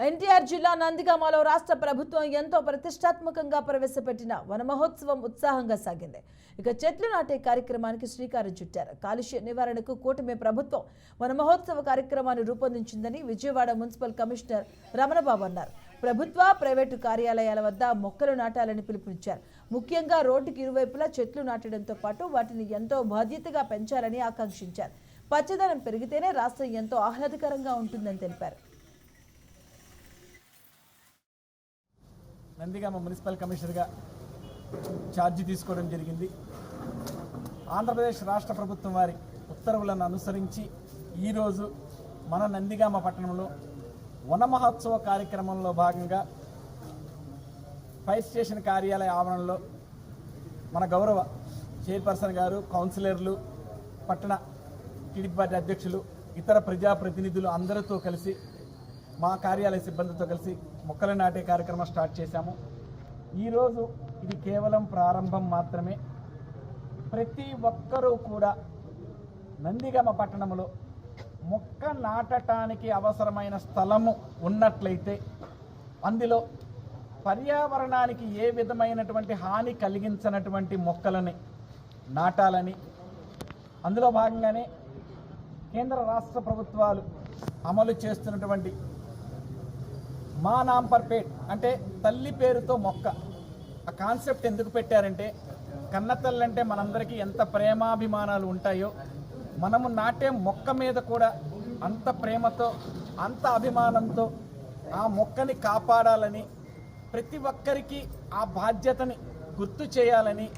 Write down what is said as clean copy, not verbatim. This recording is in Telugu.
ఎన్టీఆర్ జిల్లా నందిగామలో రాష్ట్ర ప్రభుత్వం ఎంతో ప్రతిష్టాత్మకంగా ప్రవేశపెట్టిన వన మహోత్సవం ఉత్సాహంగా సాగింది. ఇక చెట్లు నాటే కార్యక్రమానికి శ్రీకారం చుట్టారు. కాలుష్య నివారణకు కూటమి ప్రభుత్వం వన మహోత్సవ కార్యక్రమాన్ని రూపొందించిందని విజయవాడ మున్సిపల్ కమిషనర్ రమణబాబు అన్నారు. ప్రభుత్వ, ప్రైవేటు కార్యాలయాల వద్ద మొక్కలు నాటాలని పిలుపునిచ్చారు. ముఖ్యంగా రోడ్డుకి ఇరువైపులా చెట్లు నాటడంతో పాటు వాటిని ఎంతో బాధ్యతగా పెంచాలని ఆకాంక్షించారు. పచ్చదనం పెరిగితేనే రాష్ట్రం ఎంతో ఆహ్లాదకరంగా ఉంటుందని తెలిపారు. నందిగామ మున్సిపల్ కమిషనర్గా ఛార్జీ తీసుకోవడం జరిగింది. ఆంధ్రప్రదేశ్ రాష్ట్ర ప్రభుత్వం వారి ఉత్తర్వులను అనుసరించి ఈరోజు మన నందిగామ పట్టణంలో వన మహోత్సవ కార్యక్రమంలో భాగంగా ఫైర్ స్టేషన్ కార్యాలయ ఆవరణలో మన గౌరవ చైర్పర్సన్ గారు, కౌన్సిలర్లు, పట్టణ టీడీపీ పార్టీ అధ్యక్షులు, ఇతర ప్రజాప్రతినిధులు అందరితో కలిసి మా కార్యాలయ సిబ్బందితో కలిసి మొక్కలు నాటే కార్యక్రమం స్టార్ట్ చేశాము. ఈరోజు ఇది కేవలం ప్రారంభం మాత్రమే. ప్రతి ఒక్కరూ కూడా నందిగామ పట్టణంలో మొక్క నాటడానికి అవసరమైన స్థలము ఉన్నట్లయితే అందులో పర్యావరణానికి ఏ విధమైనటువంటి హాని కలిగించనటువంటి మొక్కలని నాటాలని, అందులో భాగంగానే కేంద్ర రాష్ట్ర ప్రభుత్వాలు అమలు చేస్తున్నటువంటి మా నామ్ పర్ పేట్ అంటే తల్లి పేరుతో మొక్క, ఆ కాన్సెప్ట్ ఎందుకు పెట్టారంటే కన్నతల్లి అంటే మనందరికీ ఎంత ప్రేమాభిమానాలు ఉంటాయో మనము నాటే మొక్క మీద కూడా అంత ప్రేమతో, అంత అభిమానంతో ఆ మొక్కని కాపాడాలని, ప్రతి ఒక్కరికి ఆ బాధ్యతని గుర్తు చేయాలని